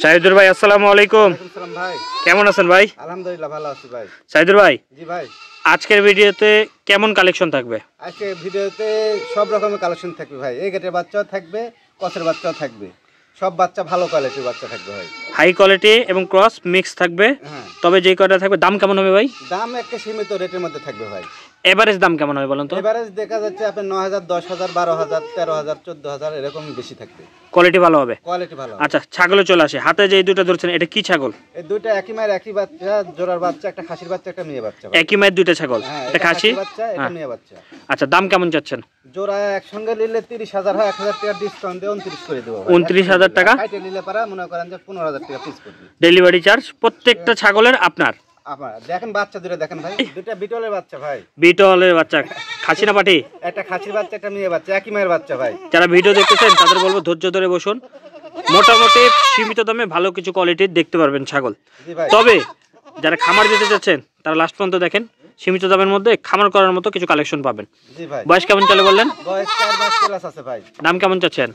শাহিদুর ভাই আসসালামু আলাইকুম। আসসালাম ভাই, কেমন আছেন ভাই? আলহামদুলিল্লাহ ভালো আছি ভাই। শাহিদুর ভাই, জি ভাই, আজকের ভিডিওতে কেমন কালেকশন থাকবে? আজকে ভিডিওতে সব রকমের কালেকশন থাকবে ভাই। এই গেটের বাচ্চাও থাকবে, কসের বাচ্চাও থাকবে। সব বাচ্চা ভালো কোয়ালিটির বাচ্চা থাকবে ভাই। হাই কোয়ালিটি এবং ক্রস মিক্স থাকবে। হ্যাঁ, তবে যে কয়টা থাকবে দাম কেমন হবে ভাই? দাম একটা সীমিত রেটের মধ্যে থাকবে ভাই। এভারেজ দাম কেমন হবে বলেন তো? এভারেজ দেখা যাচ্ছে আপনার 9,000, 10,000, 12,000, 13,000, 14,000 এরকম বেশি থাকবে। কোয়ালিটি ভালো হবে। কোয়ালিটি ভালো। আচ্ছা, ছাগলে চলে আসে। হাতে যে দুটো ধরছেন এটা কি ছাগল? এই দুইটা একই মায়ের একই বাচ্চা, জোড়ার বাচ্চা, একটা খাসির বাচ্চা, একটা মেয়ে বাচ্চা। একই মায়ের দুইটা ছাগল, হ্যাঁ, এটা খাসি বাচ্চা, এটা মেয়ে বাচ্চা। আচ্ছা, দাম কেমন চাচ্ছেন? জোড়া একসঙ্গে নিলে 30,000 হয়, 1,000 টাকা ডিসকাউন্ট দিয়ে 29 করে দেবো। 29,000 টাকা। কাইটে নিলে পারা মনে করেন যে 15,000 টাকা পিস করবে। ডেলিভারি চার্জ প্রত্যেকটা ছাগলের আপনার। আপনার দেখেন বাচ্চা দুটো দেখেন ভাই, দুটো বিটলের বাচ্চা ভাই। বিটলের বাচ্চা, খাসি না পাটি? একটা খাসির বাচ্চা, একটা মেয়ে বাচ্চা, একই মায়ের বাচ্চা ভাই। যারা ভিডিও দেখতেছেন তাদের বলবো ধৈর্য ধরে বসুন। মোটামুটি সীমিত দামে ভালো কিছু কোয়ালিটির দেখতে পারবেন ছাগল। জি ভাই। তবে যারা খামার দিতে যাচ্ছেন তারা লাস্ট পর্যন্ত দেখেন, সীমিত দামের মধ্যে খামার করার মতো কিছু কালেকশন পাবেন। জি ভাই। বয়স কেমন চলে বললেন? বয়স 4 মাস প্লাস আছে ভাই। দাম কেমন চাচ্ছেন?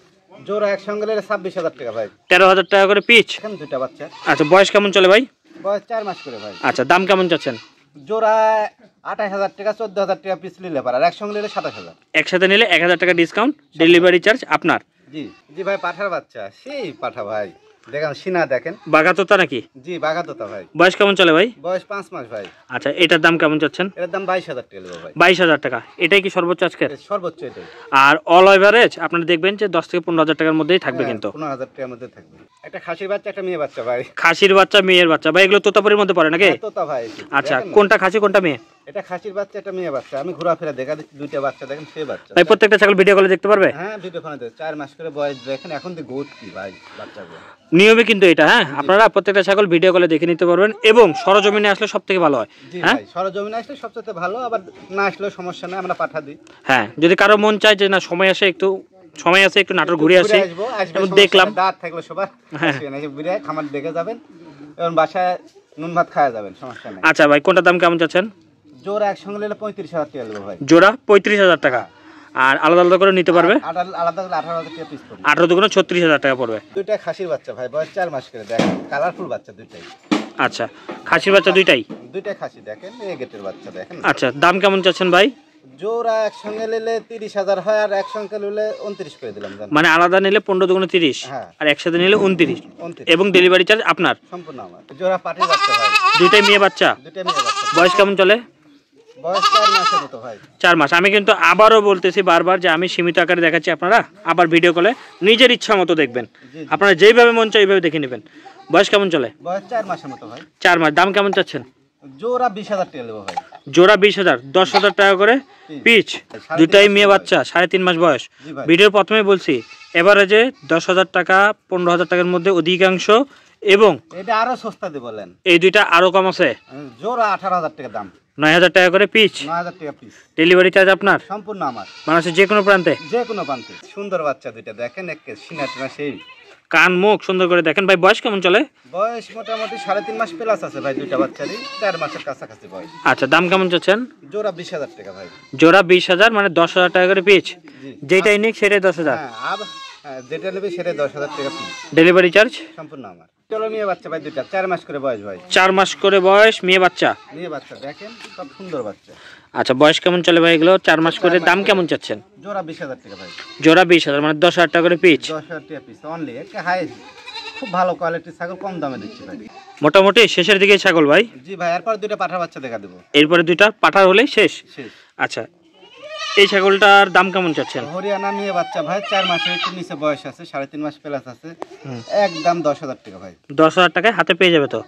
জোড়া একসঙ্গে নিলে 26,000 টাকা ভাই। 13,000 টাকা করে পিচ। এখন দুটো বাচ্চা। আচ্ছা, বয়স কেমন চলে ভাই? বয়স 4 মাস করে ভাই। আচ্ছা, দাম কেমন চাচ্ছেন? জোড়া 28,000 টাকা, 14,000 টাকা পিস নিলে পারা, আর একসঙ্গে নিলে 27,000। একসাথে নিলে 1,000 টাকা ডিসকাউন্ট, ডেলিভারি চার্জ আপনার। জি জি ভাই, পাঠার বাচ্চা, সেই পাঠা ভাই। দেখেন সিনা দেখেন। বাগাতোতা নাকি? জি বাগাতোতা ভাই। বয়স কেমন চলে ভাই? বয়স 5 মাস ভাই। আচ্ছা, এটার দাম কেমন চাচ্ছেন? এর দাম 22,000 টাকা নেবো ভাই। 22,000 টাকা। এটাই কি সর্বোচ্চ আজকের? সর্বোচ্চ এটাই। আর অল এভারেজ আপনারা দেখবেন যে 10 থেকে 15,000 টাকার মধ্যেই থাকবে কিন্তু। 15,000 টাকার মধ্যে থাকবে। একটা খাসির বাচ্চা, একটা মেয়ে বাচ্চা ভাই। খাসির বাচ্চা, মেয়ের বাচ্চা ভাই, এগুলো তোতাপুরির মধ্যে পড়ে নাকি? তোতা ভাই। আচ্ছা, কোনটা খাসি কোনটা মেয়ে? এটা খাসির বাচ্চা, এটা মেয়ে বাচ্চা। আমি ঘোরাফেরা দেখা দিচ্ছি, দুইটা বাচ্চা দেখেন, সেই বাচ্চা ভাই প্রত্যেকটা ছাগল ভিডিও কলে দেখতে পারবে? হ্যাঁ, ভিডিও ফোনে দেখে 4 মাস করে বয়স দেখেন। এখন তো গোট কি ভাই বাচ্চাগুলো। নিয়মে কিন্তু এটা, হ্যাঁ, আপনারা প্রত্যেকটা ছাগল ভিডিও কলে দেখে নিতে পারবেন এবং সরজমিনে আসলে সবথেকে ভালো হয়। হ্যাঁ, সরজমিনে আসলে সবচেয়ে ভালো, আবার না আসলেও সমস্যা নাই, আমরা পাঠা দিই। হ্যাঁ, যদি কারো মন চায় যে না সময় আসে একটু নাটোর ঘুরে আসি, দেখলাম দাঁত থাকলে সবার বিরায় খামার দেখে যাবেন এবং বাসায় নুন ভাত খাওয়া যাবেন, সমস্যা নাই। আচ্ছা ভাই, কোনটা দাম কেমন চাচ্ছেন? জোড়া একসঙ্গে নিলে 35,000 টাকা দেবো ভাই। জোড়া 35,000 টাকা, আর আলাদা আলাদা করে নিতে পারবে আলাদা করে 18,000 টাকা পিস পড়বে। 18 দুগুণ 36,000 টাকা পড়বে। দুইটা খাসির বাচ্চা ভাই, বয়স 4 মাস করে দেখেন, কালারফুল বাচ্চা দুইটাই। আচ্ছা, খাসির বাচ্চা দুইটাই? দুইটাই খাসি দেখেন, এই গেটের বাচ্চা দেখেন। আচ্ছা, দাম কেমন চাচ্ছেন ভাই? জোড়া একসঙ্গে নিলে 30,000 হয়, আর একসঙ্গে নিলে 29 করে দিলাম। মানে আলাদা নিলে 15 দুগুণ 30, হ্যাঁ, আর একসাথে নিলে 29, 29 এবং ডেলিভারি চার্জ আপনার। সম্পূর্ণ আমার। জোড়া পাটির বাচ্চা ভাই, দুইটাই মেয়ে বাচ্চা? দুইটাই মেয়ে বাচ্চা। বয়স কেমন চলে? বয়স 4 মাসের মতো ভাই। 4 মাস। আমি কিন্তু আবারও বলতেছি বারবার যে আমি সীমিত আকারে দেখাচ্ছি, আপনারা আবার ভিডিও কলে নিজের ইচ্ছা মতো দেখবেন। আপনারা যেইভাবে মন চায় ওইভাবে দেখে নেবেন। বয়স কেমন চলে? বয়স 4 মাসের মতো ভাই। 4 মাস। দাম কেমন চাচ্ছেন? জোড়া 20,000 টাকা দেবো ভাই। জোড়া 20,000, 10,000 টাকা করে পিচ। দুটাই মেয়ে বাচ্চা, 3.5 মাস বয়স। ভিডিওর প্রথমে বলছি এভারেজে 10,000 টাকা 15,000 টাকার মধ্যে অধিকাংশ, এবং এটা আরো সস্তা দিয়ে বলেন, এই দুইটা আরো কম আছে। জোড়া 18,000 টাকা দাম, 9,000 টাকা করে পিচ। 9,000 টাকা পিস। ডেলিভারি চার্জ আপনার সম্পূর্ণ আমার। বাংলাদেশের যে কোনো প্রান্তে? যে কোনো প্রান্তে। সুন্দর বাচ্চা দুইটা দেখেন, এক সিনা টিনা সেই, কান মুখ সুন্দর করে দেখেন। ভাই বয়স কেমন চলে? বয়স মোটামুটি 3.5 মাস প্লাস আছে ভাই, দুইটা বাচ্চারই 4 মাসের কাছাকাছি বয়স। আচ্ছা, দাম কেমন চাচ্ছেন? জোড়া 20,000 টাকা ভাই। জোড়া 20,000, মানে 10,000 টাকা করে পিচ। যেটাই নিক সেটাই 10,000। হ্যাঁ, যেটা নেবে সেটাই 10,000 টাকা পিস। ডেলিভারি চার্জ সম্পূর্ণ আমার। চলো মেয়ে বাচ্চা ভাই, দুইটা 4 মাস করে বয়স ভাই। 4 মাস করে বয়স, মেয়ে বাচ্চা। মেয়ে বাচ্চা দেখেন, সব সুন্দর বাচ্চা। আচ্ছা, বয়স কেমন চলে ভাই এগুলো? 4 মাস করে। দাম কেমন চাচ্ছেন? জোড়া 20,000 টাকা ভাই। জোড়া 20,000, মানে 10,000 টাকা করে পিচ। 10,000 টাকা পিস অনলি। একটা হাই, খুব ভালো কোয়ালিটির ছাগল, কম দামে দিচ্ছি ভাই। মোটামুটি শেষের দিকে ছাগল ভাই। জি ভাই, এরপর দুইটা পাঠা বাচ্চা দেখা দেবো। এরপরে দুইটা পাঠার হলেই শেষ। আচ্ছা, এই ছাগলটার দাম কেমন চাচ্ছেন? হরিয়ানা মেয়ে বাচ্চা ভাই, 4 মাসের একটু নিচে বয়স আছে, 3.5 মাস প্লাস আছে। একদম 10,000 টাকা ভাই। 10,000 টাকায় হাতে পেয়ে যাবে তো।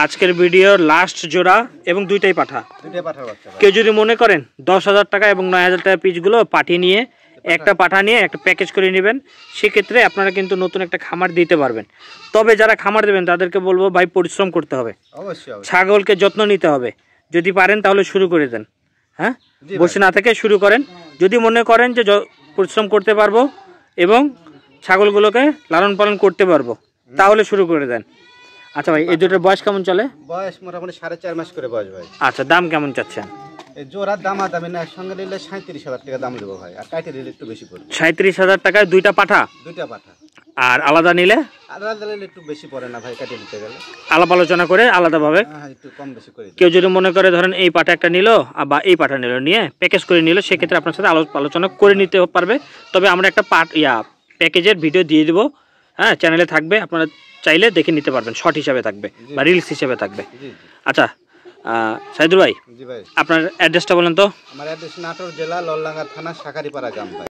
আজকের ভিডিওর লাস্ট জোড়া এবং দুইটাই পাঠা। দুইটাই পাঠার বাচ্চা ভাই। কেউ যদি মনে করেন 10,000 টাকা এবং 9,000 টাকা পিচগুলো পাঠিয়ে নিয়ে একটা পাঠা নিয়ে একটা প্যাকেজ করে নেবেন, সেক্ষেত্রে আপনারা কিন্তু নতুন একটা খামার দিতে পারবেন। তবে যারা খামার দেবেন তাদেরকে বলবো ভাই পরিশ্রম করতে হবে, অবশ্যই ছাগলকে যত্ন নিতে হবে। যদি পারেন তাহলে শুরু করে দেন, হ্যাঁ, বসে না থেকে শুরু করেন। যদি মনে করেন যে পরিশ্রম করতে পারবো এবং ছাগলগুলোকে লালন পালন করতে পারবো তাহলে শুরু করে দেন। আচ্ছা ভাই, এই দুটোর বয়স কেমন চলে? বয়স মোটামুটি 4.5 মাস করে বয়স ভাই। আচ্ছা, দাম কেমন চাচ্ছেন? এই জোড়ার দামি না, একসঙ্গে নিলে 37,000 টাকা দাম দেবো ভাই, আর কাইটে নিলে একটু বেশি পড়বে। 37,000 টাকায় দুইটা পাঠা? দুইটা পাঠা। আর আলাদা নিলে আলাদা নিলে একটু বেশি পড়ে না ভাই, কাটিয়ে নিতে গেলে আলাপ আলোচনা করে আলাদাভাবে হ্যাঁ একটু কম বেশি করে দিই। কেউ যদি মনে করে ধরেন এই পাটা একটা নিল বা এই পাটা নিল, নিয়ে প্যাকেজ করে নিল, সেক্ষেত্রে আপনার সাথে আলোচনা করে নিতে পারবে। তবে আমরা একটা প্যাকেজের ভিডিও দিয়ে দিব, হ্যাঁ চ্যানেলে থাকবে, আপনারা চাইলে দেখে নিতে পারবেন, শর্ট হিসাবে থাকবে বা রিলস হিসাবে থাকবে। জি জি আচ্ছা সাইদুল ভাই, জি ভাই, আপনার অ্যাড্রেসটা বলেন তো। আমার অ্যাড্রেস নাটোর জেলা ললডাঙ্গা থানা শাকারিপাড়া গ্রাম ভাই।